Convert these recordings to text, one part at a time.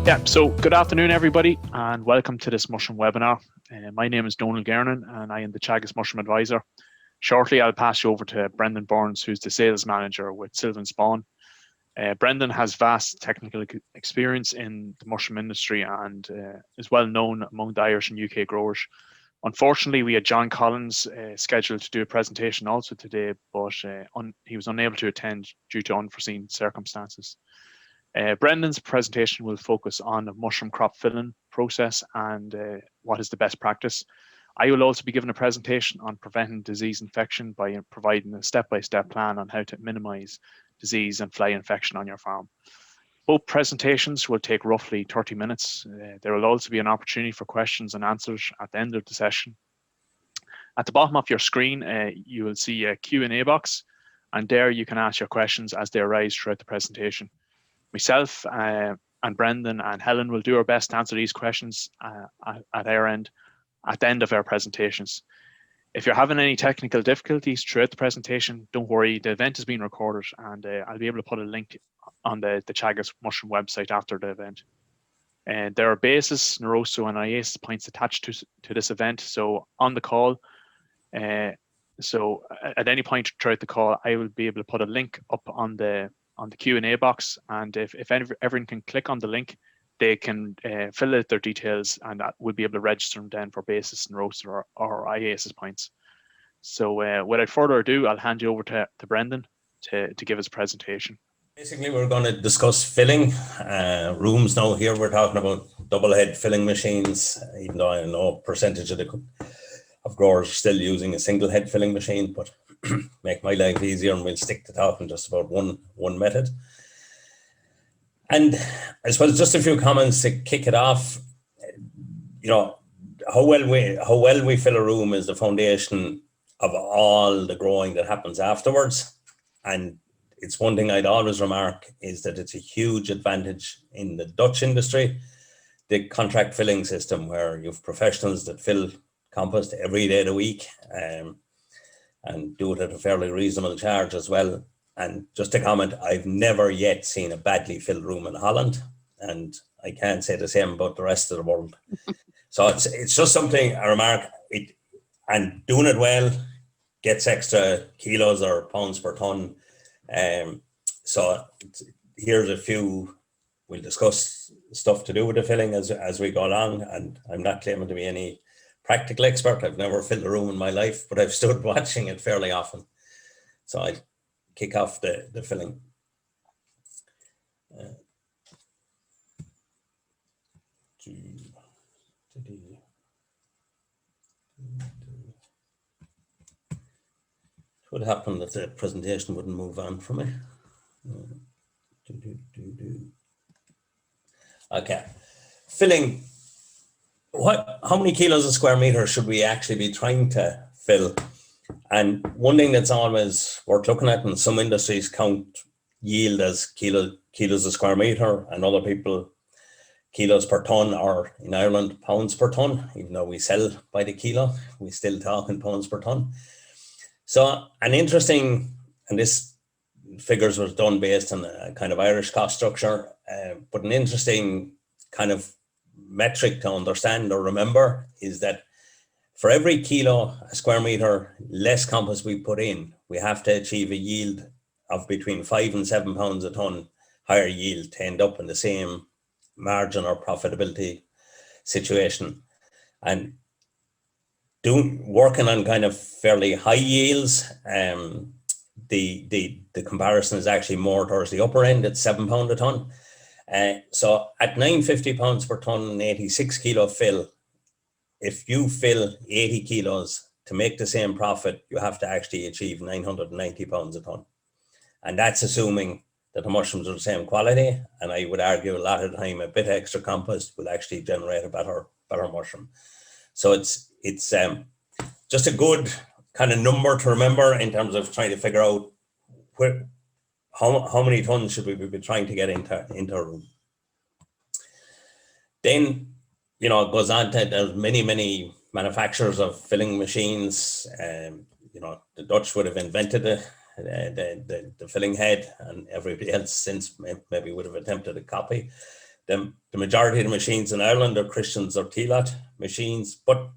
Yeah, so good afternoon, everybody, and welcome to this mushroom webinar. My name is Donal Gernan, and I am the Chagas Mushroom Advisor. Shortly, I'll pass you over to Brendan Burns, who's the Sales Manager with Sylvan Spawn. Brendan has vast technical experience in the mushroom industry and is well known among the Irish and UK growers. Unfortunately, we had John Collins scheduled to do a presentation also today, but he was unable to attend due to unforeseen circumstances. Brendan's presentation will focus on the mushroom crop filling process and what is the best practice. I will also be given a presentation on preventing disease infection by providing a step-by-step plan on how to minimize disease and fly infection on your farm. Both presentations will take roughly 30 minutes. There will also be an opportunity for questions and answers at the end of the session. At the bottom of your screen, you will see a Q&A box, and there you can ask your questions as they arise throughout the presentation. Myself and Brendan and Helen will do our best to answer these questions at our end at the end of our presentations. If you're having any technical difficulties throughout the presentation, don't worry, the event is being recorded, and I'll be able to put a link on the Chagas Mushroom website after the event. There are basis, Neuroso, and IASIS points attached to this event. So on the call, so at any point throughout the call, I will be able to put a link up on the Q&A box, and if everyone can click on the link, they can fill out their details, and that will be able to register them then for basis, Neuroso, or IASIS points. So without further ado, I'll hand you over to Brendan to give his presentation. Basically, we're going to discuss filling rooms now. Here we're talking about double head filling machines, even though I know percentage of growers are still using a single head filling machine, but make my life easier, and we'll stick to talking just about one method. And I suppose just a few comments to kick it off. You know, how well we fill a room is the foundation of all the growing that happens afterwards. And it's one thing I'd always remark is that it's a huge advantage in the Dutch industry, the contract filling system, where you have professionals that fill compost every day of the week and do it at a fairly reasonable charge as well. And just to comment, I've never yet seen a badly filled room in Holland, and I can't say the same about the rest of the world. So it's just something I remark, and doing it well gets extra kilos or pounds per ton. So here's a few. We'll discuss stuff to do with the filling as we go along, and I'm not claiming to be any practical expert. I've never filled a room in my life, but I've stood watching it fairly often. So I kick off the filling. What happened if the presentation wouldn't move on for me? Okay, filling. How many kilos a square meter should we actually be trying to fill? And one thing that's always worth looking at, and some industries count yield as kilos a square meter, and other people kilos per ton, or in Ireland pounds per ton. Even though we sell by the kilo, we still talk in pounds per ton. So an interesting, and this figures was done based on a kind of Irish cost structure, but an interesting kind of metric to understand or remember is that for every kilo a square meter less compost we put in, we have to achieve a yield of between 5 and 7 pounds a ton higher yield to end up in the same margin or profitability situation. And working on kind of fairly high yields, the comparison is actually more towards the upper end at £7 a ton. So at 950 pounds per ton and 86 kilo fill, if you fill 80 kilos to make the same profit, you have to actually achieve 990 pounds a ton. And that's assuming that the mushrooms are the same quality. And I would argue a lot of the time a bit extra compost will actually generate a better mushroom. So it's just a good kind of number to remember in terms of trying to figure out how many tons should we be trying to get into a room. Then, you know, it goes on to, there's many manufacturers of filling machines. You know, the Dutch would have invented the filling head, and everybody else since maybe would have attempted a copy. The majority of the machines in Ireland are Christians or T-Lot machines, but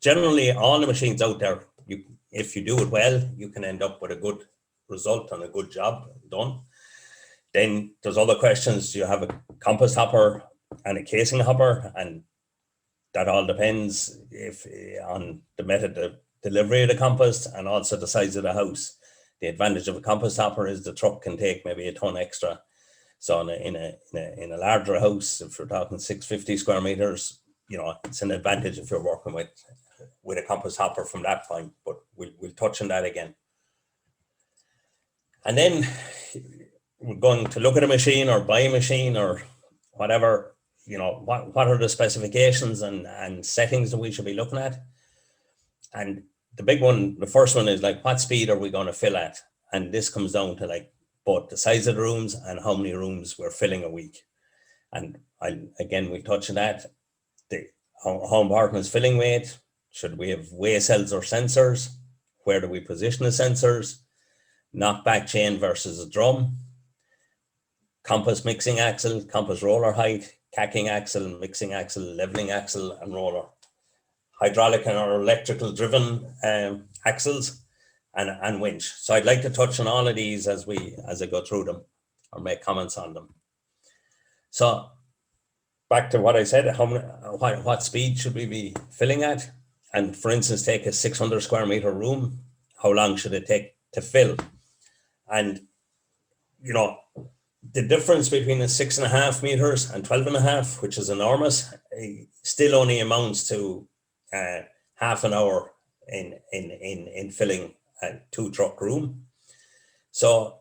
generally all the machines out there, if you do it well, you can end up with a good result and a good job done. Then there's other questions. You have a compost hopper and a casing hopper, and that all depends on the method of delivery of the compost and also the size of the house. The advantage of a compost hopper is the truck can take maybe a ton extra. So in a larger house, if you're talking 650 square meters, it's an advantage if you're working with a compost hopper from that point. But we'll touch on that again. And then we're going to look at a machine or buy a machine or whatever. What are the specifications and settings that we should be looking at? And the big one, the first one is like, what speed are we going to fill at? And this comes down to like both the size of the rooms and how many rooms we're filling a week. And we touch on that. How important is filling weight? Should we have weigh cells or sensors? Where do we position the sensors? Knockback chain versus a drum. Compost mixing axle, compost roller height, cacing axle, mixing axle, leveling axle, and roller. Hydraulic or electrical driven axles and winch. So I'd like to touch on all of these as I go through them or make comments on them. So back to what I said, what speed should we be filling at? And for instance, take a 600 square meter room. How long should it take to fill? And, the difference between the 6.5 meters and 12.5, which is enormous, still only amounts to half an hour in filling a 2-truck room. So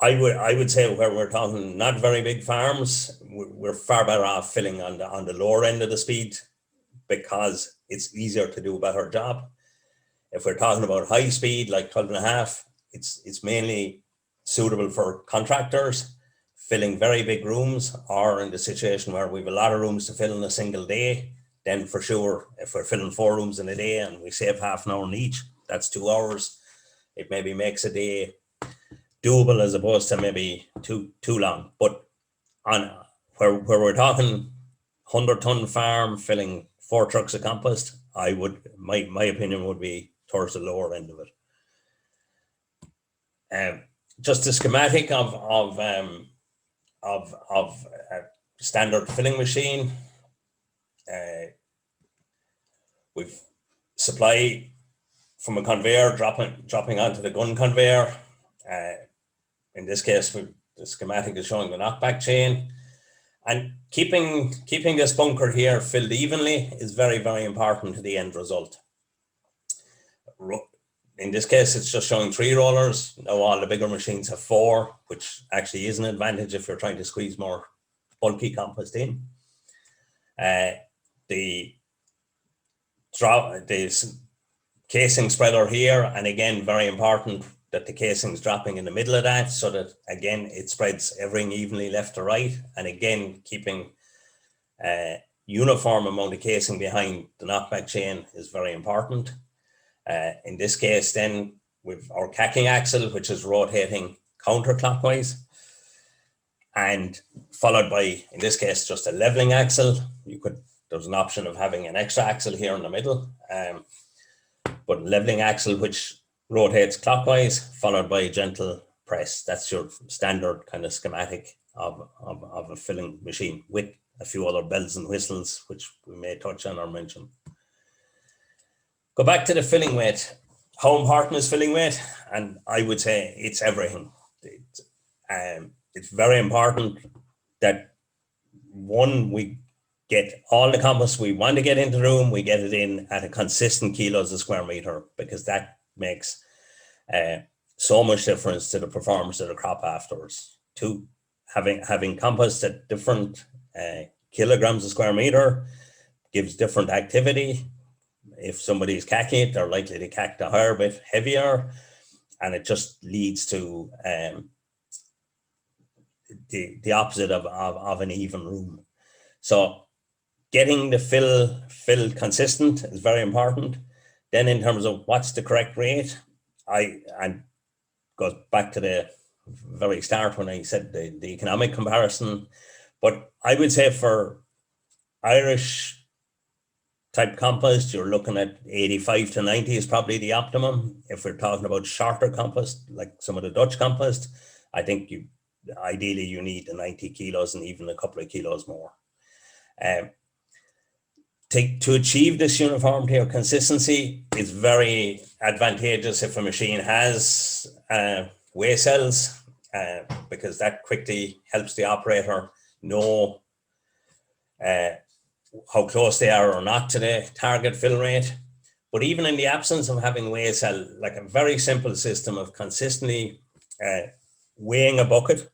I would say where we're talking not very big farms, we're far better off filling on the lower end of the speed because it's easier to do a better job. If we're talking about high speed like 12.5, it's mainly suitable for contractors filling very big rooms, or in the situation where we have a lot of rooms to fill in a single day. Then for sure, if we're filling 4 rooms in a day and we save half an hour in each, that's 2 hours. It maybe makes a day doable as opposed to maybe too long. But on where we're talking 100-ton farm filling 4 trucks of compost, my opinion would be towards the lower end of it. Just a schematic of a standard filling machine. We've supply from a conveyor dropping onto the gun conveyor. In this case, the schematic is showing the knockback chain, and keeping this bunker here filled evenly is very, very important to the end result. In this case, it's just showing 3 rollers. Now all the bigger machines have 4, which actually is an advantage if you're trying to squeeze more bulky compost in. The casing spreader here, and again, very important that the casing is dropping in the middle of that so that, again, it spreads everything evenly left to right. And again, keeping a uniform amount of casing behind the knockback chain is very important. In this case, then, with our cacing axle, which is rotating counterclockwise, and followed by, in this case, just a leveling axle. There's an option of having an extra axle here in the middle, but leveling axle, which rotates clockwise, followed by a gentle press. That's your standard kind of schematic of a filling machine, with a few other bells and whistles, which we may touch on or mention. Go back to the filling weight. How important is filling weight? And I would say it's everything. It's very important that, one, we get all the compost we want to get into the room, we get it in at a consistent kilos a square meter, because that makes so much difference to the performance of the crop afterwards. 2, having compost at different kilograms a square meter gives different activity. If somebody's cacking it, they're likely to cack the higher bit heavier, and it just leads to the opposite of an even room. So getting the fill consistent is very important. Then in terms of what's the correct rate, and goes back to the very start when I said the economic comparison, But I would say for Irish type compost, you're looking at 85 to 90 is probably the optimum. If we're talking about shorter compost, like some of the Dutch compost, I think ideally you need the 90 kilos and even a couple of kilos more. To achieve this uniformity or consistency is very advantageous if a machine has weigh cells, because that quickly helps the operator know how close they are or not to the target fill rate. But even in the absence of having weigh cell, like a very simple system of consistently weighing a bucket,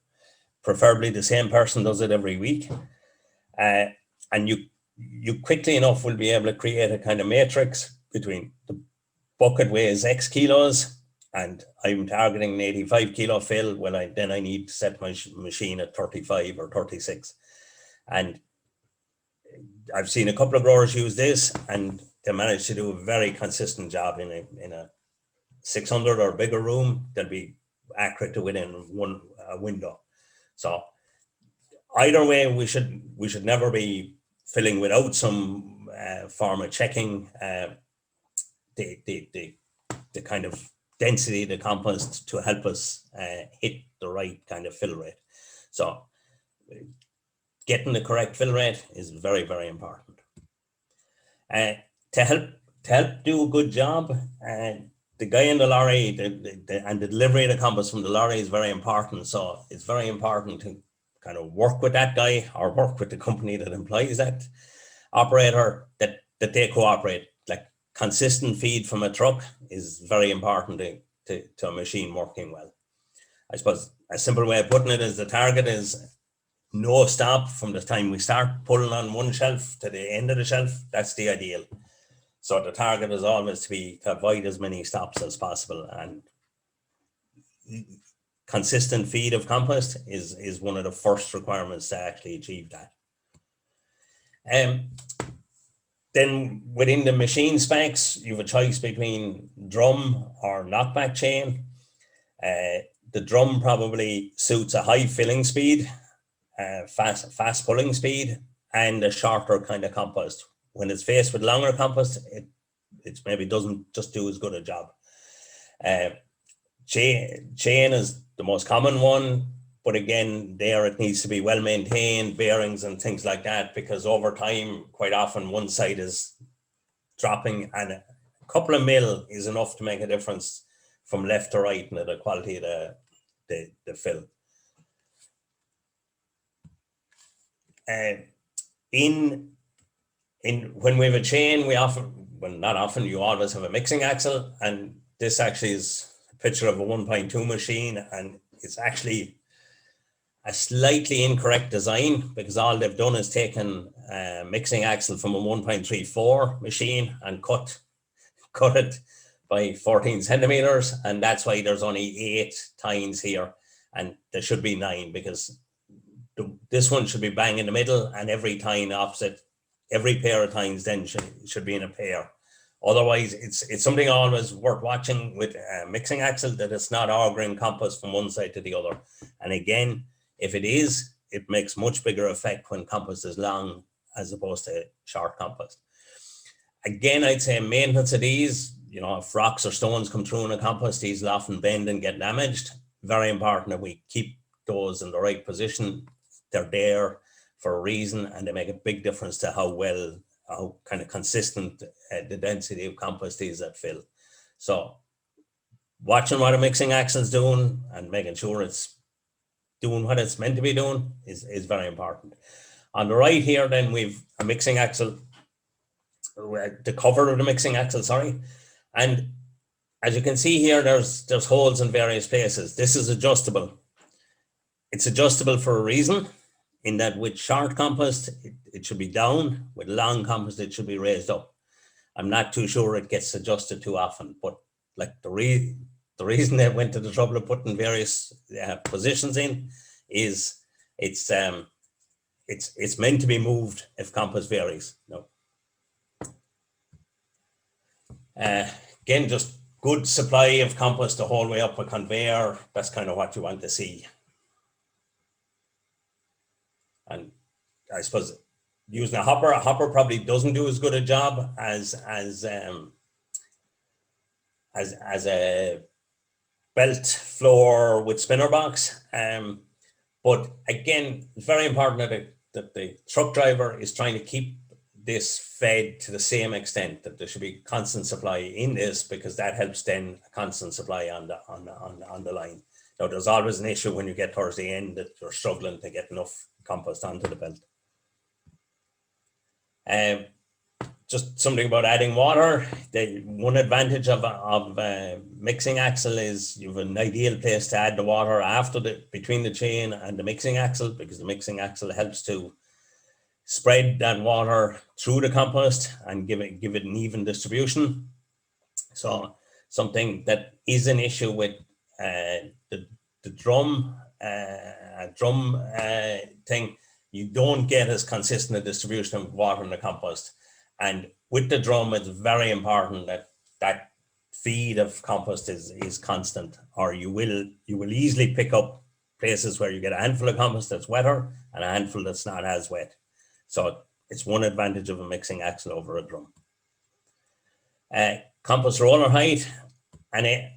preferably the same person does it every week, and you quickly enough will be able to create a kind of matrix between the bucket weighs X kilos and I'm targeting an 85 kilo fill. Well, then I need to set my machine at 35 or 36. And I've seen a couple of growers use this and they manage to do a very consistent job in a 600 or bigger room. They'll be accurate to within one window. So either way, we should never be filling without some form of checking the kind of density of the compost to help us hit the right kind of fill rate. So getting the correct fill rate is very, very important. To help do a good job, the guy in the lorry and the delivery of the compost from the lorry is very important. So it's very important to kind of work with that guy or work with the company that employs that operator, that they cooperate. Like consistent feed from a truck is very important to a machine working well. I suppose a simple way of putting it is the target is no stop from the time we start pulling on one shelf to the end of the shelf. That's the ideal. So the target is always to avoid as many stops as possible, and consistent feed of compost is one of the first requirements to actually achieve that. Then within the machine specs, you have a choice between drum or knockback chain. The drum probably suits a high filling speed, fast pulling speed, and a shorter kind of compost. When it's faced with longer compost, it maybe doesn't just do as good a job. Chain is the most common one, but again, there it needs to be well maintained, bearings and things like that, because over time, quite often one side is dropping, and a couple of mil is enough to make a difference from left to right in the quality of the fill. When we have a chain, not often, you always have a mixing axle, and this actually is a picture of a 1.2 machine, and it's actually a slightly incorrect design because all they've done is taken a mixing axle from a 1.34 machine and cut it by 14 centimeters, and that's why there's only 8 tines here, and there should be 9 because this one should be bang in the middle, and every tine opposite, every pair of tines then should be in a pair. Otherwise, it's something always worth watching with a mixing axle, that it's not augering compost from one side to the other. And again, if it is, it makes much bigger effect when compost is long as opposed to short compost. Again, I'd say maintenance of these, if rocks or stones come through in a compost, these will often bend and get damaged. Very important that we keep those in the right position. They're there for a reason, and they make a big difference to how kind of consistent the density of compost is at fill. So watching what a mixing axle is doing and making sure it's doing what it's meant to be doing is very important. On the right here, then we've a mixing axle, the cover of the mixing axle, sorry. And as you can see here, there's holes in various places. This is adjustable. It's adjustable for a reason, in that with short compost, it should be down. With long compost, it should be raised up. I'm not too sure it gets adjusted too often, but like the reason they went to the trouble of putting various positions in is it's meant to be moved if compost varies. No. Again, just good supply of compost the whole way up a conveyor. That's kind of what you want to see. And I suppose using a hopper probably doesn't do as good a job as a belt floor with spinner box. But again, it's very important that the truck driver is trying to keep this fed to the same extent, that there should be constant supply in this, because that helps then a constant supply on the line. Now, there's always an issue when you get towards the end that you're struggling to get enough compost onto the belt. Just something about adding water. The one advantage of mixing axle is you have an ideal place to add the water between the chain and the mixing axle, because the mixing axle helps to spread that water through the compost and give it an even distribution. So something that is an issue with the drum thing, you don't get as consistent a distribution of water in the compost. And with the drum, it's very important that feed of compost is constant, or you will easily pick up places where you get a handful of compost that's wetter and a handful that's not as wet. So it's one advantage of a mixing axle over a drum. Compost roller height, and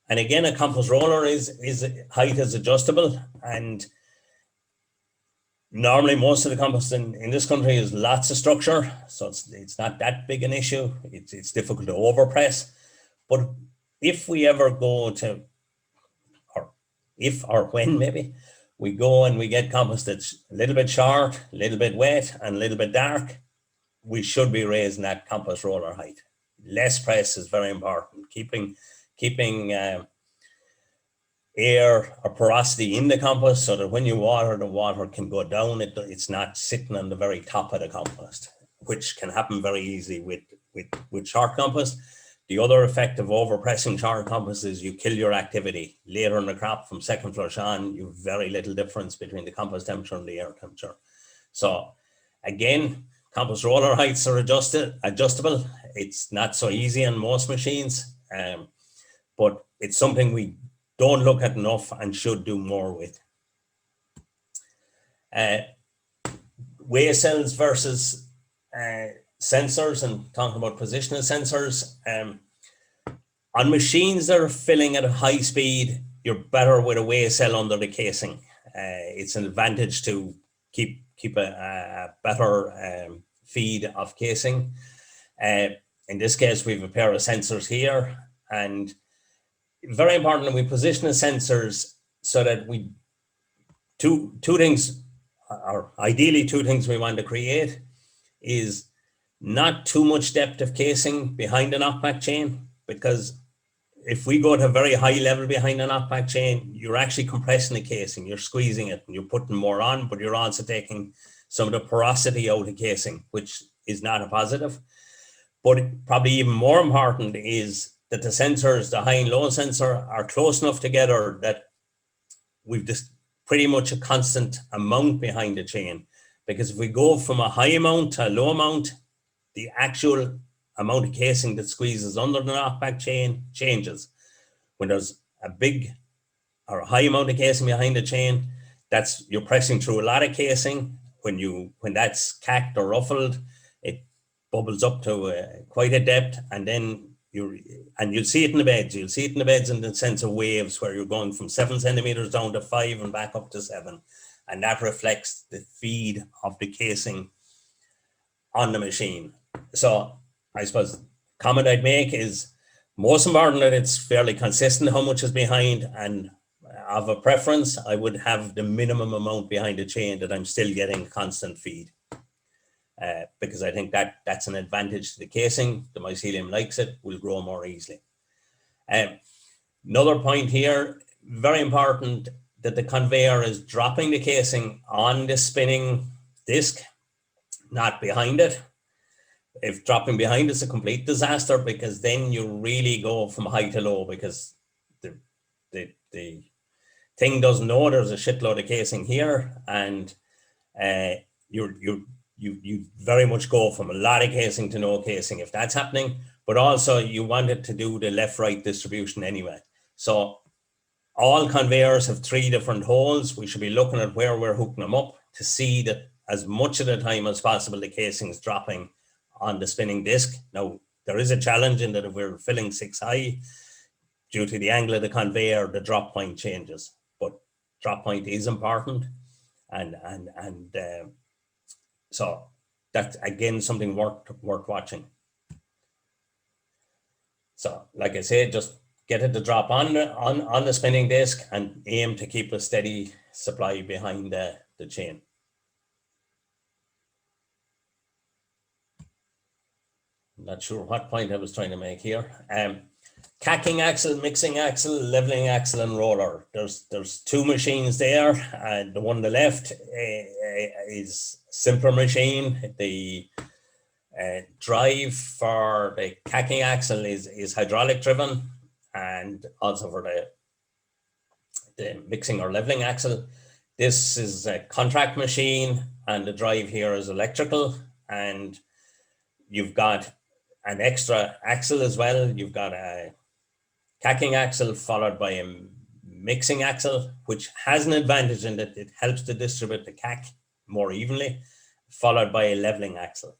again, a compost roller height is adjustable, and normally most of the compost in this country is lots of structure, so it's not that big an issue. It's difficult to overpress, but if we ever go to, or if or when maybe, we go and we get compost that's a little bit short, a little bit wet, and a little bit dark, we should be raising that compost roller height. Less press is very important. Keeping air or porosity in the compost so that when you water, the water can go down. It's not sitting on the very top of the compost, which can happen very easily with short compost. The other effect of overpressing short compost is you kill your activity. Later in the crop, from second flush on, you have very little difference between the compost temperature and the air temperature. So again, compost roller heights are adjustable. It's not so easy on most machines, but it's something we don't look at enough and should do more with. Weigh cells versus sensors, and talking about positional sensors. On machines that are filling at a high speed, you're better with a weigh cell under the casing. It's an advantage to keep a better feed of casing. In this case, we have a pair of sensors here, and very important that we position the sensors so that we two things, or ideally two things we want to create, is not too much depth of casing behind the knockback chain, because if we go to a very high level behind the knockback chain, you're actually compressing the casing, you're squeezing it, and you're putting more on, but you're also taking some of the porosity out of casing, which is not a positive. But probably even more important is that the sensors, the high and low sensor, are close enough together that we've just pretty much a constant amount behind the chain. Because if we go from a high amount to a low amount, the actual amount of casing that squeezes under the knockback chain changes. When there's a big or a high amount of casing behind the chain, you're pressing through a lot of casing. When that's cacked or ruffled, it bubbles up to quite a depth, and then you'll see it in the beds. You'll see it in the beds in the sense of waves, where you're going from 7 centimeters down to 5 and back up to 7. And that reflects the feed of the casing on the machine. So I suppose the comment I'd make is most important that it's fairly consistent how much is behind, and of a preference, I would have the minimum amount behind the chain that I'm still getting constant feed. Because I think that's an advantage to the casing. The mycelium likes it, will grow more easily. Another point here, very important, that the conveyor is dropping the casing on the spinning disc, not behind it. If dropping behind is a complete disaster, because then you really go from high to low, because the thing doesn't know there's a shitload of casing here, and you very much go from a lot of casing to no casing if that's happening, but also you want it to do the left-right distribution anyway. So all conveyors have 3 different holes. We should be looking at where we're hooking them up to see that as much of the time as possible the casing's dropping on the spinning disc. Now, there is a challenge in that if we're filling 6 high, due to the angle of the conveyor, the drop point changes. But drop point is important, and so that's again something worth watching. So, like I said, just get it to drop on the spinning disc and aim to keep a steady supply behind the chain. I'm not sure what point I was trying to make here. Cacing axle, mixing axle, leveling axle, and roller. There's 2 machines there, and the one on the left is simpler machine. The drive for the cacing axle is hydraulic driven, and also for the mixing or leveling axle. This is a contract machine, and the drive here is electrical, and you've got an extra axle as well. You've got a cacing axle followed by a mixing axle, which has an advantage in that it helps to distribute the cack more evenly, followed by a leveling axle.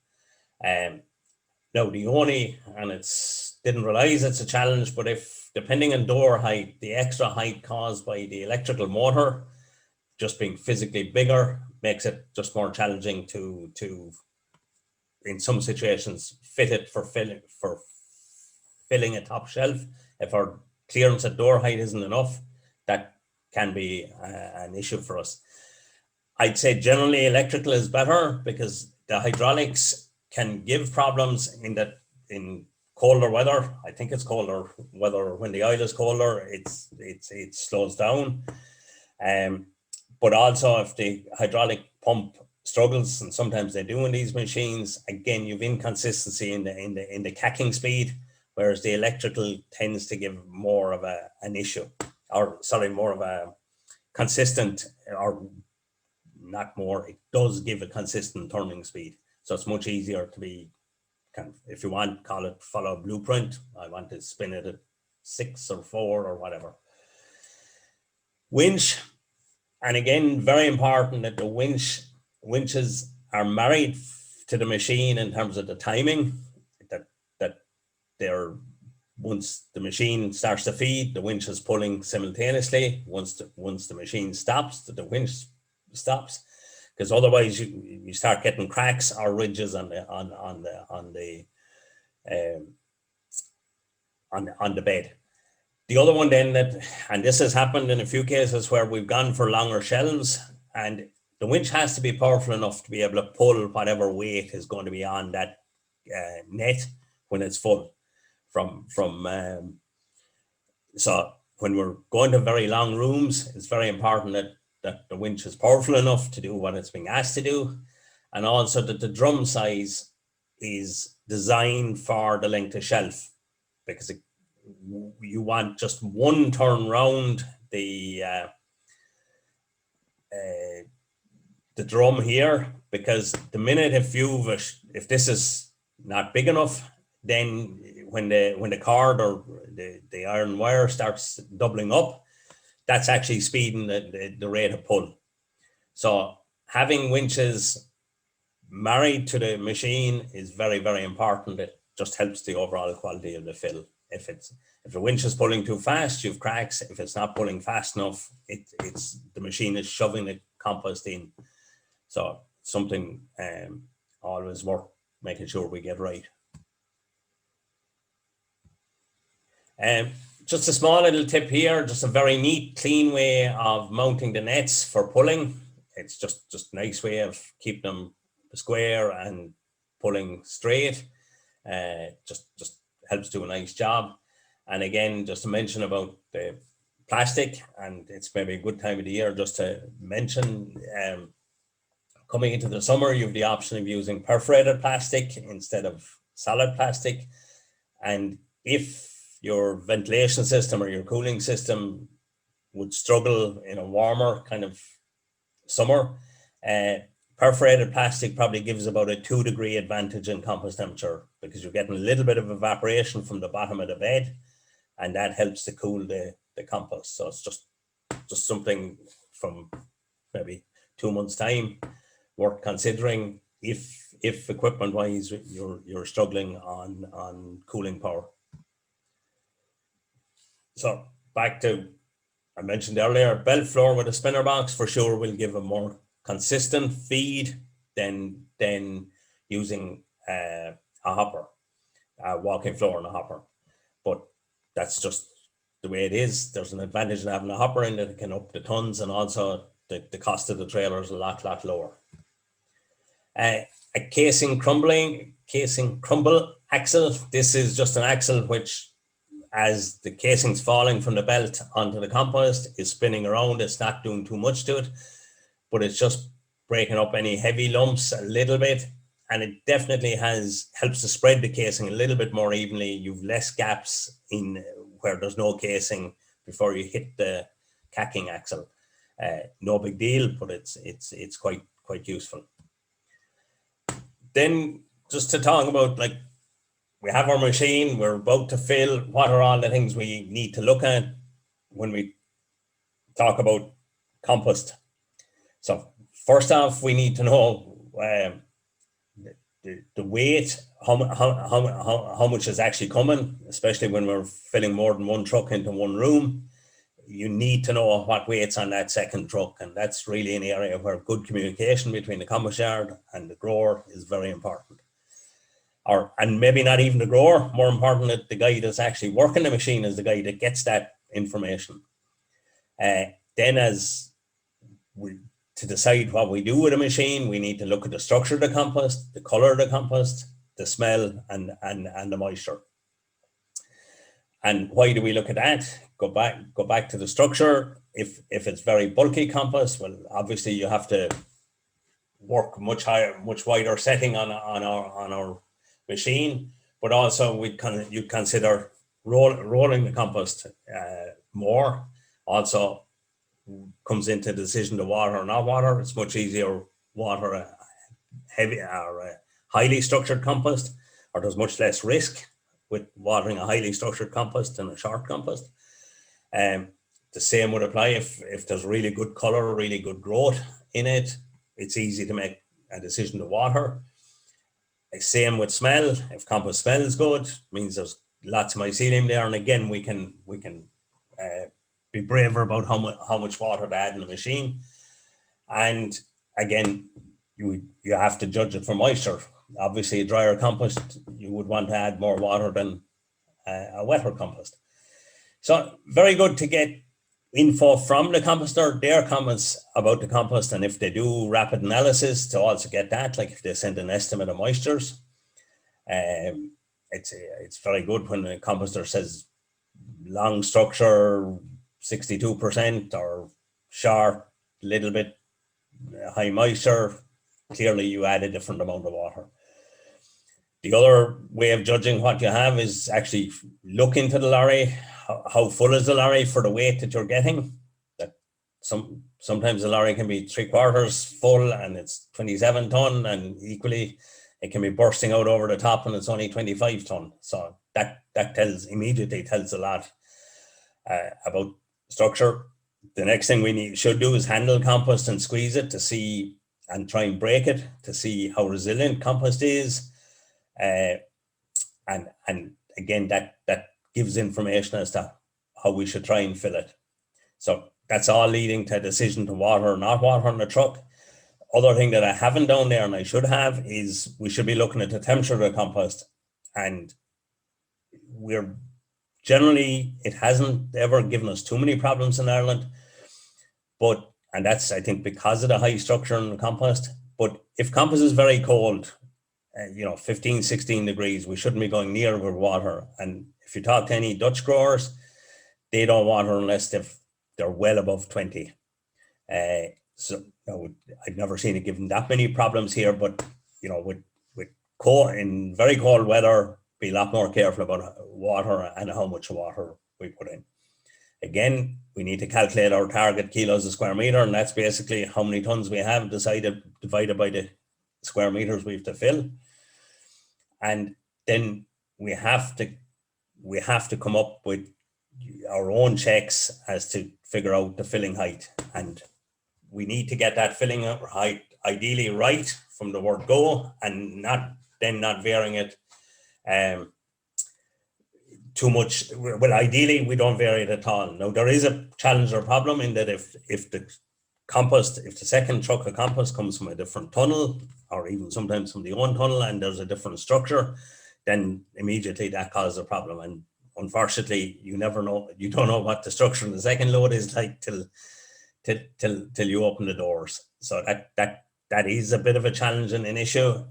Now the only, and didn't realize it's a challenge, but if depending on door height, the extra height caused by the electrical motor just being physically bigger makes it just more challenging to in some situations fit it for filling a top shelf. If our clearance at door height isn't enough, that can be an issue for us. I'd say generally electrical is better because the hydraulics can give problems in colder weather. I think it's colder weather. When the oil is colder, it slows down. But also if the hydraulic pump struggles, and sometimes they do in these machines, again, you've inconsistency in the cacking speed, whereas the electrical tends to give more of an issue, or sorry, more of a consistent, or not more, it does give a consistent turning speed. So it's much easier to be, if you want, call it follow blueprint. I want to spin it at 6 or 4 or whatever. Winch, and again, very important that the winches are married to the machine in terms of the timing, that they're, once the machine starts to feed, the winch is pulling simultaneously. Once the machine stops, the winch stops, because otherwise you start getting cracks or ridges on the bed. The other one then and this has happened in a few cases where we've gone for longer shelves, and the winch has to be powerful enough to be able to pull whatever weight is going to be on that net when it's full. So when we're going to very long rooms, it's very important that the winch is powerful enough to do what it's being asked to do, and also that the drum size is designed for the length of shelf, because you want just one turn round the drum here, because the minute if this is not big enough, then when the cord or the iron wire starts doubling up, that's actually speeding the rate of pull. So having winches married to the machine is very, very important. It just helps the overall quality of the fill. If the winch is pulling too fast, you've cracks. If it's not pulling fast enough, it's the machine is shoving the compost in. So something always worth making sure we get right. Just a small little tip here, just a very neat, clean way of mounting the nets for pulling. It's just a nice way of keeping them square and pulling straight. Just helps do a nice job. And again, just to mention about the plastic, and it's maybe a good time of the year just to mention, coming into the summer, you have the option of using perforated plastic instead of solid plastic. And if your ventilation system or your cooling system would struggle in a warmer kind of summer, perforated plastic probably gives about a 2-degree advantage in compost temperature, because you're getting a little bit of evaporation from the bottom of the bed, and that helps to cool the compost. So it's just something from maybe 2 months' time. worth considering if equipment wise you're struggling on cooling power. So back to, I mentioned earlier, belt floor with a spinner box for sure will give a more consistent feed than using a hopper, a walking floor and a hopper. But that's just the way it is. There's an advantage in having a hopper in that it can up the tons, and also the cost of the trailer is a lot lower. A casing crumble axle. This is just an axle which, as the casing's falling from the belt onto the compost, is spinning around. It's not doing too much to it, but it's just breaking up any heavy lumps a little bit. And it definitely helps to spread the casing a little bit more evenly. You've less gaps in where there's no casing before you hit the cacing axle. No big deal, but it's quite useful. Then just to talk about, like, we have our machine, we're about to fill. What are all the things we need to look at when we talk about compost? So first off, we need to know the weight, how much is actually coming, especially when we're filling more than one truck into one room. You need to know what weight's on that second truck, and that's really an area where good communication between the compost yard and the grower is very important. And maybe not even the grower, more important that the guy that's actually working the machine is the guy that gets that information. Then to decide what we do with a machine, we need to look at the structure of the compost, the color of the compost, the smell, and the moisture. And why do we look at that? Go back to the structure. If it's very bulky compost, well, obviously you have to work much wider setting on our machine, but also you consider rolling the compost more. Also comes into the decision to water or not water. It's much easier water a heavy or a highly structured compost, or there's much less risk with watering a highly structured compost than a short compost. The same would apply if there's really good color, really good growth in it. It's easy to make a decision to water. Same with smell. If compost smells good, means there's lots of mycelium there, and again we can be braver about how much water to add in the machine. And again, you have to judge it for moisture. Obviously, a drier compost, you would want to add more water than a wetter compost. So very good to get info from the composter, their comments about the compost, and if they do rapid analysis, to also get that, like if they send an estimate of moistures. It's very good when the composter says long structure 62% or short, little bit high moisture. Clearly you add a different amount of water. The other way of judging what you have is actually look into the lorry. How full is the lorry for the weight that you're getting? That sometimes the lorry can be 3/4 full and it's 27 ton, and equally it can be bursting out over the top and it's only 25 ton. So that immediately tells a lot about structure. The next thing we should do is handle compost and squeeze it to see, and try and break it to see how resilient compost is. And again, that gives information as to how we should try and fill it. So that's all leading to a decision to water or not water on the truck. Other thing that I haven't done there and I should have is we should be looking at the temperature of the compost. And we're generally, it hasn't ever given us too many problems in Ireland, and that's, I think, because of the high structure in the compost. But if compost is very cold, 15, 16 degrees, we shouldn't be going near with water. And if you talk to any Dutch growers, they don't water unless they're well above 20. So I've never seen it given that many problems here, but with cold, in very cold weather, be a lot more careful about water and how much water we put in. Again, we need to calculate our target kilos a square meter, and that's basically how many tons we have divided by the square meters we have to fill. And then we have to come up with our own checks as to figure out the filling height. And we need to get that filling height ideally right from the word go, and not varying it too much. Well, ideally we don't vary it at all. Now there is a challenge or problem in that if the second truck of compost comes from a different tunnel, or even sometimes from the own tunnel, and there's a different structure, then immediately that causes a problem. And unfortunately, you don't know what the structure in the second load is like till you open the doors. So that is a bit of a challenge and an issue.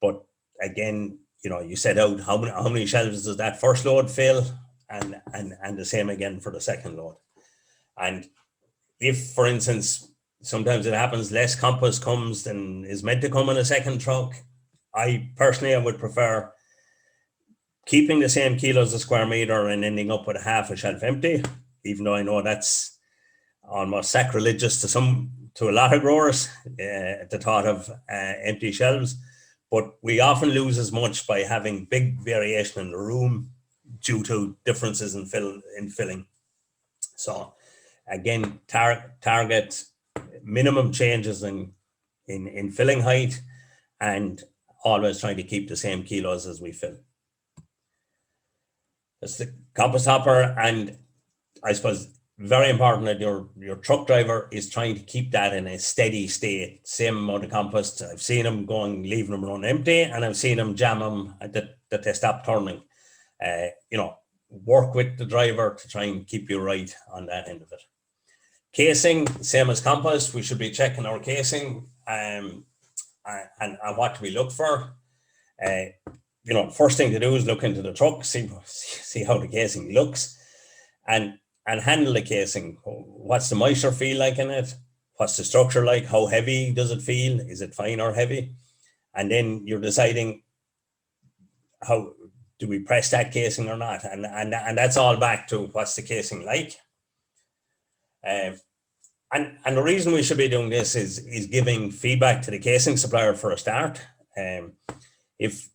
But again, you set out how many shelves does that first load fill, and the same again for the second load. And if, for instance, sometimes it happens less compost comes than is meant to come in a second truck, I would prefer keeping the same kilos a square meter and ending up with half a shelf empty, even though I know that's almost sacrilegious to a lot of growers, at the thought of empty shelves. But we often lose as much by having big variation in the room due to differences in filling. So again, target minimum changes in filling height, and always trying to keep the same kilos as we fill. That's the compost hopper, and I suppose very important that your truck driver is trying to keep that in a steady state. Same amount of compost. I've seen them leaving them run empty, and I've seen them jam them that they stop turning. Work with the driver to try and keep you right on that end of it. Cacing, same as compost, we should be checking our casing, and what do we look for? First thing to do is look into the truck, see how the casing looks, and handle the casing. What's the moisture feel like in it? What's the structure like? How heavy does it feel? Is it fine or heavy? And then you're deciding, how do we press that casing or not? And that's all back to what's the casing like. And the reason we should be doing this is giving feedback to the casing supplier for a start. If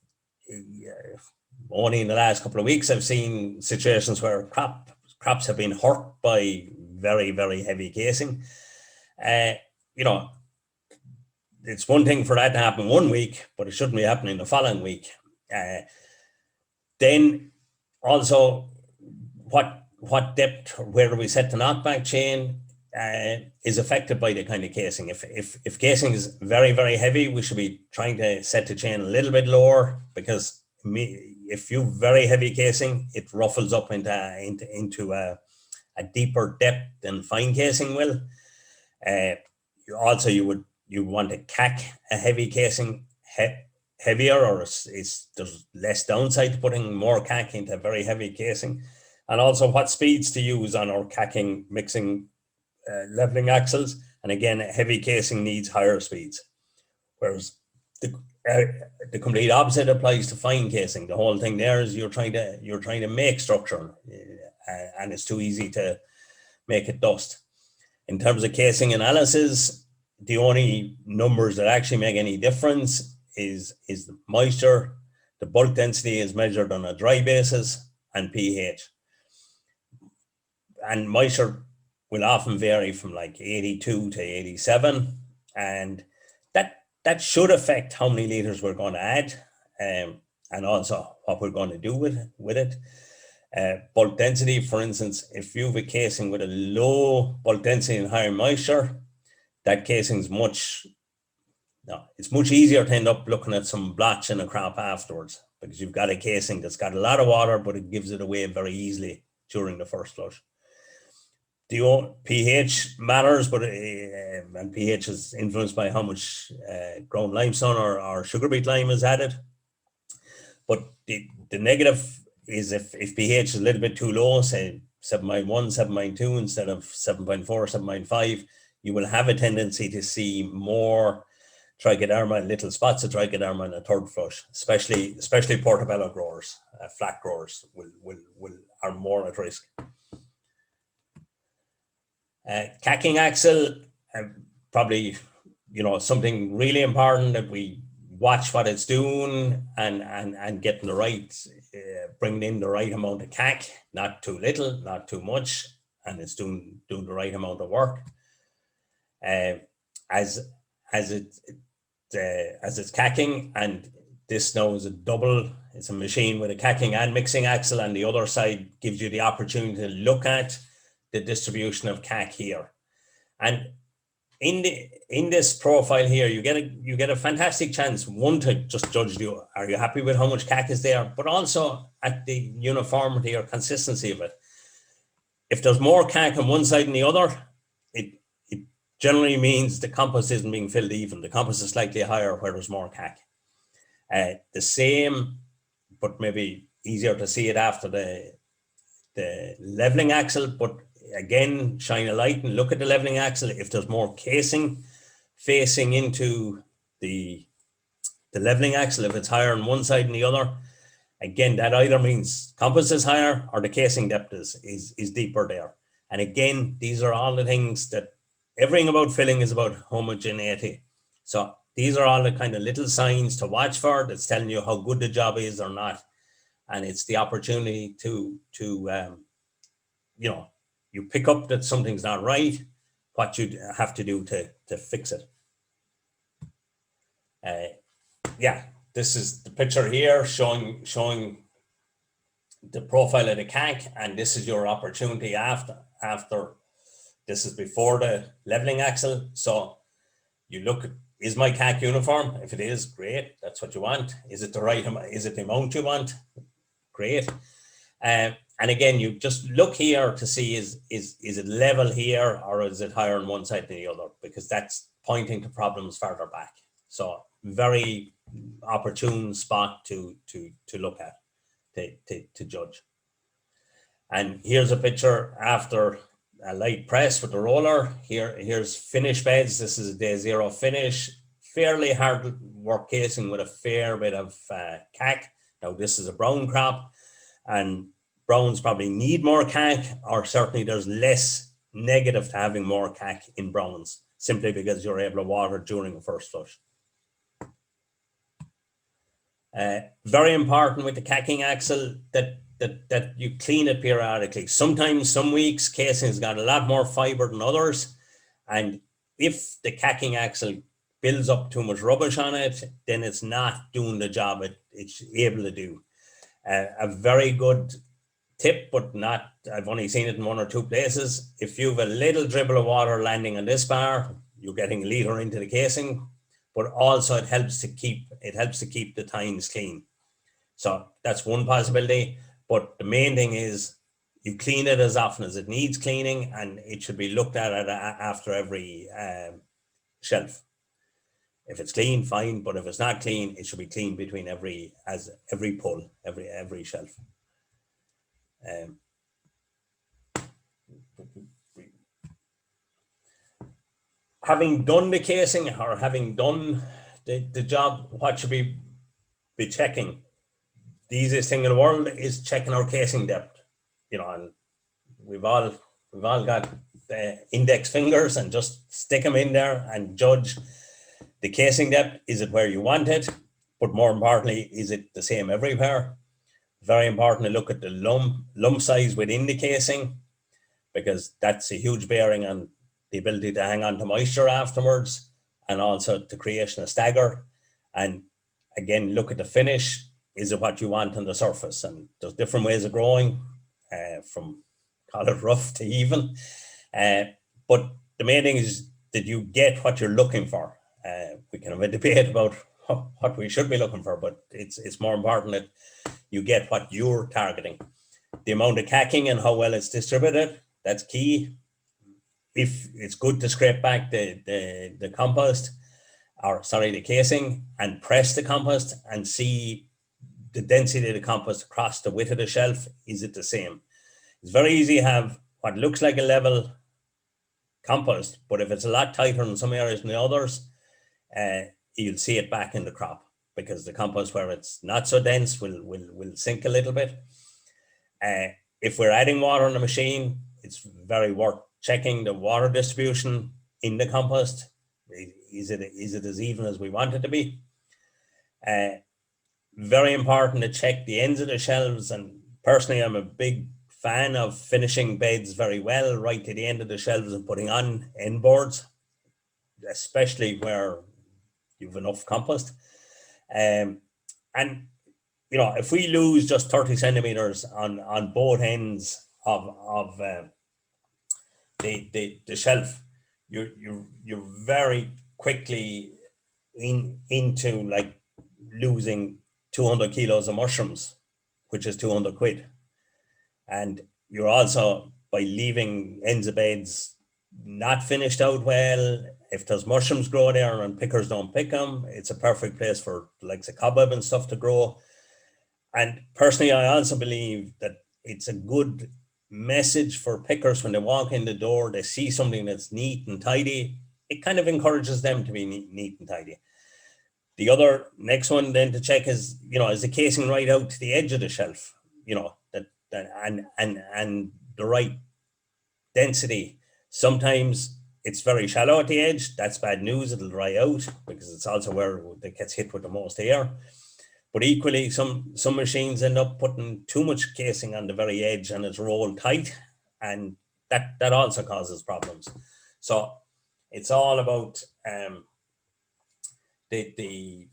only in the last couple of weeks I've seen situations where crops have been hurt by very, very heavy casing. It's one thing for that to happen one week, but it shouldn't be happening the following week. Then also, what depth, where do we set the knockback chain, is affected by the kind of casing. If casing is very, very heavy, we should be trying to set the chain a little bit lower, because if you've very heavy casing, it ruffles up into a deeper depth than fine casing will. You want to cack a heavy casing heavier, or there's less downside to putting more cack into a very heavy casing. And also what speeds to use on our cacking, mixing, leveling axles. And again, heavy casing needs higher speeds, whereas the complete opposite applies to fine casing. The whole thing there is you're trying to make structure, and it's too easy to make it dust. In terms of casing analysis, the only numbers that actually make any difference is the moisture. The bulk density is measured on a dry basis, and pH. And moisture will often vary from like 82 to 87, and that should affect how many liters we're going to add, and also what we're going to do with it. Bulk density, for instance, if you have a casing with a low bulk density and higher moisture, that casing's it's much easier to end up looking at some blotch in a crop afterwards, because you've got a casing that's got a lot of water, but it gives it away very easily during the first flush. The pH matters, but and pH is influenced by how much ground limestone or sugar beet lime is added. But the negative is if pH is a little bit too low, say 7.1, 7.2 instead of 7.4, 7.5, you will have a tendency to see more trichoderma, little spots of trichoderma in a third flush, especially portobello growers, flat growers are more at risk. Cacking axle, probably, something really important that we watch what it's doing and getting the right, bringing in the right amount of cack, not too little, not too much, and it's doing the right amount of work. as it's cacking, and this now is it's a machine with a cacking and mixing axle, and the other side gives you the opportunity to look at the distribution of cack here. And in this profile here, you get a fantastic chance, one, to just judge are you happy with how much cack is there, but also at the uniformity or consistency of it. If there's more cack on one side than the other, it generally means the compost isn't being filled even. The compost is slightly higher where there's more cack. The same, but maybe easier to see it after the leveling axle, but again, shine a light and look at the leveling axle. If there's more casing facing into the leveling axle, if it's higher on one side than the other, again, that either means compost is higher or the casing depth is deeper there. And again, these are all the things that everything about filling is about homogeneity. So these are all the kind of little signs to watch for that's telling you how good the job is or not. And it's the opportunity to you pick up that something's not right, what you have to do to fix it. This is the picture here showing the profile of the cack, and this is your opportunity after. This is before the leveling axle. So you look at, is my cack uniform? If it is, great, that's what you want. Is it the right amount? Is it the amount you want? Great. And again, you just look here to see is it level here or is it higher on one side than the other, because that's pointing to problems further back. So very opportune spot to look at, to judge. And here's a picture after a light press with the roller. Here's finish beds. This is a day 0 finish. Fairly hard work casing with a fair bit of cack. Now this is a brown crop, and browns probably need more cack, or certainly there's less negative to having more cack in browns, simply because you're able to water during the first flush. Very important with the cacking axle that you clean it periodically. Sometimes, some weeks, casing's got a lot more fiber than others, and if the cacking axle builds up too much rubbish on it, then it's not doing the job it's able to do. A very good tip, but not, I've only seen it in 1 or 2 places. If you have a little dribble of water landing on this bar, you're getting a liter into the casing, but also it helps to keep the tines clean. So that's one possibility, but the main thing is you clean it as often as it needs cleaning, and it should be looked at after every shelf. If it's clean, fine, but if it's not clean, it should be clean between every pull, every shelf. Having done the casing or having done the job, what should we be checking? The easiest thing in the world is checking our casing depth. And we've all got index fingers, and just stick them in there and judge the casing depth. Is it where you want it? But more importantly, is it the same everywhere? Very important to look at the lump size within the casing, because that's a huge bearing on the ability to hang on to moisture afterwards, and also the creation of stagger. And again, look at the finish. Is it what you want on the surface? And there's different ways of growing, from call it rough to even. But the main thing is that you get what you're looking for. We can have a debate about what we should be looking for, but it's more important that you get what you're targeting. The amount of cacking and how well it's distributed, that's key. If it's good to scrape back the compost, the casing, and press the compost and see the density of the compost across the width of the shelf. Is it the same? It's very easy to have what looks like a level compost, but if it's a lot tighter in some areas than the others, you'll see it back in the crop, because the compost where it's not so dense will sink a little bit. If we're adding water in the machine, it's very worth checking the water distribution in the compost. Is it as even as we want it to be? Very important to check the ends of the shelves, and personally I'm a big fan of finishing beds very well right to the end of the shelves and putting on end boards. especially where you've enough compost. And if we lose just 30 centimeters on both ends of the shelf, you're very quickly into like losing 200 kilos of mushrooms, which is 200 quid. And you're also, by leaving ends of beds not finished out well, if there's mushrooms grow there and pickers don't pick them, it's a perfect place for the likes of cobweb and stuff to grow. And personally, I also believe that it's a good message for pickers when they walk in the door, they see something that's neat and tidy. It kind of encourages them to be neat and tidy. The other next one then to check is, is the casing right out to the edge of the shelf, and the right density. Sometimes it's very shallow at the edge. That's bad news. It'll dry out because it's also where it gets hit with the most air. But equally, some machines end up putting too much casing on the very edge and it's rolled tight, and that also causes problems. So it's all about the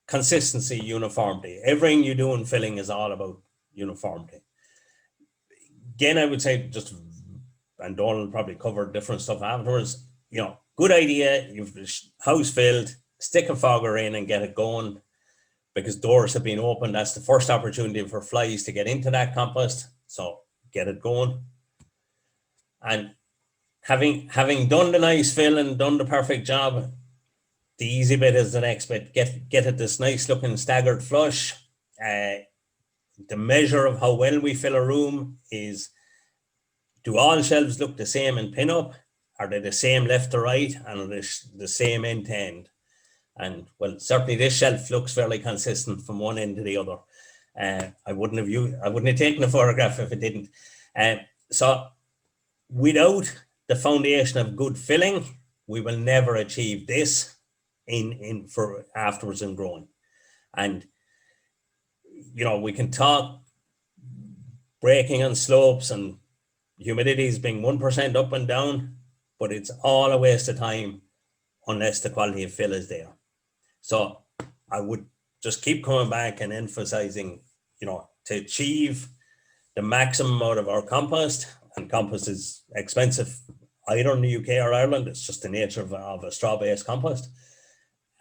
consistency, uniformity. Everything you do in filling is all about uniformity. Again, I would say and Donald probably cover different stuff afterwards, good idea, you've the house filled, stick a fogger in and get it going, because doors have been opened. That's the first opportunity for flies to get into that compost. So get it going. And having done the nice fill and done the perfect job, the easy bit is the next bit. Get it this nice looking staggered flush. The measure of how well we fill a room is, do all shelves look the same in pin-up? Are they the same left to right? And are they the same end to end? And well, certainly this shelf looks fairly consistent from one end to the other. I wouldn't have taken a photograph if it didn't. So without the foundation of good filling, we will never achieve this for afterwards in growing. And we can talk breaking on slopes and humidities being 1% up and down, but it's all a waste of time unless the quality of fill is there. So I would just keep coming back and emphasizing, to achieve the maximum out of our compost, and compost is expensive either in the UK or Ireland. It's just the nature of a straw-based compost.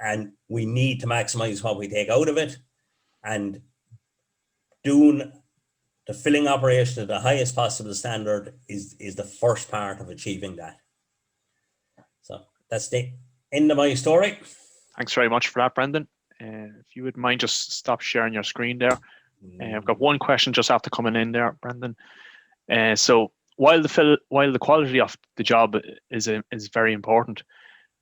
And we need to maximize what we take out of it, and doing the filling operation at the highest possible standard is the first part of achieving that. So that's the end of my story. Thanks very much for that, Brendan. If you would mind just stop sharing your screen there. I've got one question just after coming in there, Brendan. So while the quality of the job is very important,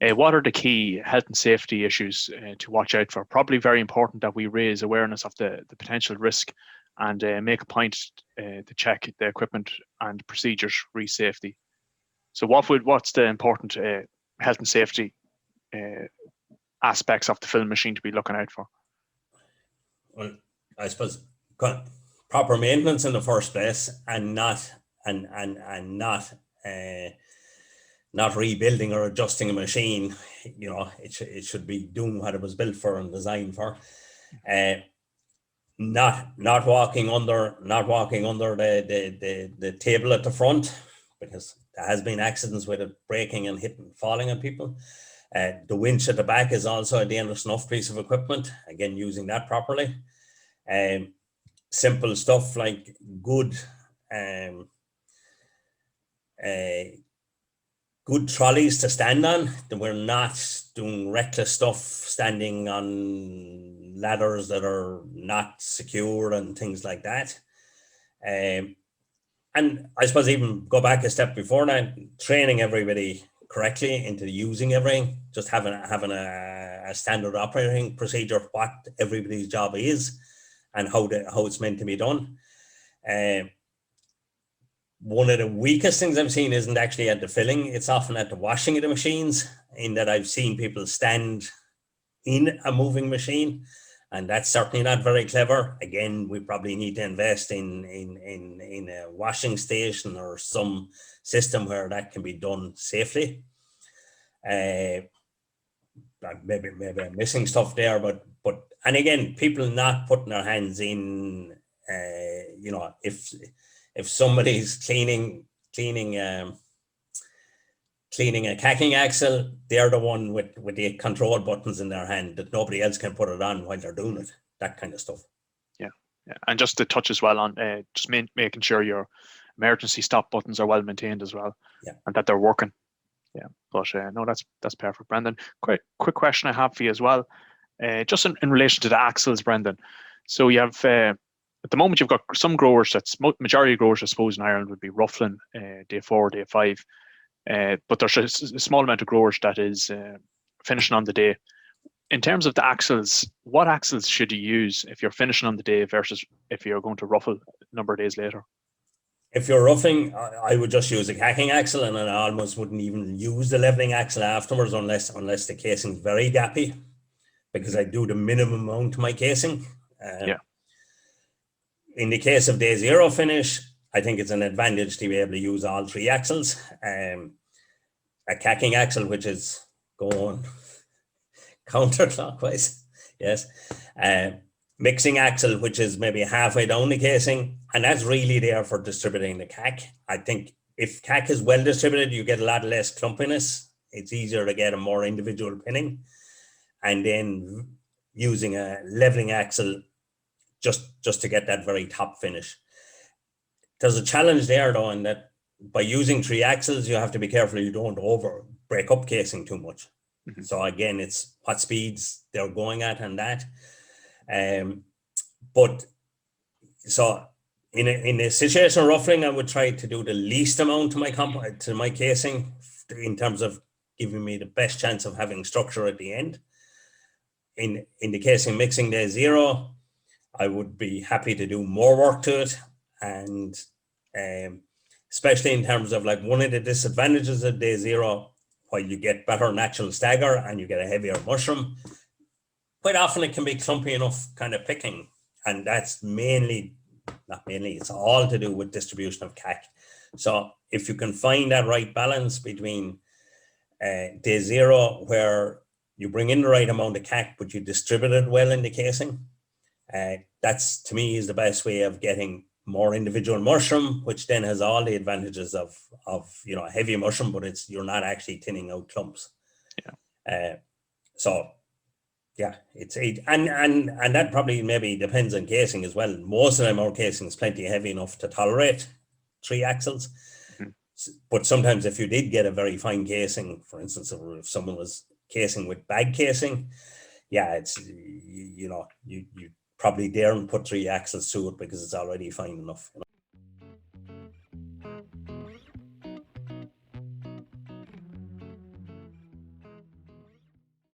what are the key health and safety issues to watch out for? Probably very important that we raise awareness of the potential risk and make a point to check the equipment and procedures re safety. So what's the important health and safety aspects of the filling machine to be looking out for? Well, I suppose proper maintenance in the first place, and not rebuilding or adjusting a machine. It should be doing what it was built for and designed for. Not walking under the table at the front, because there has been accidents with it breaking and falling on people. The winch at the back is also a dangerous enough piece of equipment. Again, using that properly. Simple stuff like good trolleys to stand on. That we're not doing reckless stuff, standing on ladders that are not secure and things like that. And I suppose even go back a step before that, training everybody correctly into using everything, just having a standard operating procedure, what everybody's job is and how it's meant to be done. One of the weakest things I've seen isn't actually at the filling, it's often at the washing of the machines, in that I've seen people stand in a moving machine, and that's certainly not very clever. Again, we probably need to invest in a washing station or some system where that can be done safely. Maybe I'm missing stuff there, but and again, people not putting their hands in. If somebody's cleaning a cacking axle, they're the one with the control buttons in their hand that nobody else can put it on while they're doing it. That kind of stuff. Yeah. And just to touch as well on just making sure your emergency stop buttons are well maintained as well, and that they're working. Yeah, but no, that's perfect, Brendan. Quick question I have for you as well, just in relation to the axles, Brendan. So you have at the moment you've got some growers, majority of growers I suppose in Ireland would be ruffling day 4, day 5, but there's a small amount of growers that is finishing on the day. In terms of the axles, what axles should you use if you're finishing on the day versus if you're going to ruffle a number of days later? If you're roughing, I would just use a cacking axle, and I almost wouldn't even use the leveling axle afterwards unless the casing's very gappy, because I do the minimum amount to my casing. In the case of day 0 finish, I think it's an advantage to be able to use all 3 axles. A cacking axle, which is going counterclockwise, yes. Mixing axle, which is maybe halfway down the casing, and that's really there for distributing the cack. I think if cack is well distributed, you get a lot less clumpiness. It's easier to get a more individual pinning. And then using a leveling axle just to get that very top finish. There's a challenge there though, in that by using 3 axles, you have to be careful you don't break up casing too much. Mm-hmm. So again, it's what speeds they're going at and that. But so in a situation of ruffling, I would try to do the least amount to my casing in terms of giving me the best chance of having structure at the end. In the casing mixing day 0, I would be happy to do more work to it, and especially in terms of like one of the disadvantages of day 0, while you get better natural stagger and you get a heavier mushroom, quite often it can be clumpy enough kind of picking, and that's it's all to do with distribution of cack. So if you can find that right balance between day 0, where you bring in the right amount of cack, but you distribute it well in the casing, that's to me is the best way of getting more individual mushroom, which then has all the advantages of a heavy mushroom, but you're not actually thinning out clumps. So yeah, and that probably maybe depends on casing as well. Most of them, our casing is plenty heavy enough to tolerate 3 axles. Mm-hmm. But sometimes if you did get a very fine casing, for instance, if someone was casing with bag casing, it's you probably daren't put 3 axles to it because it's already fine enough.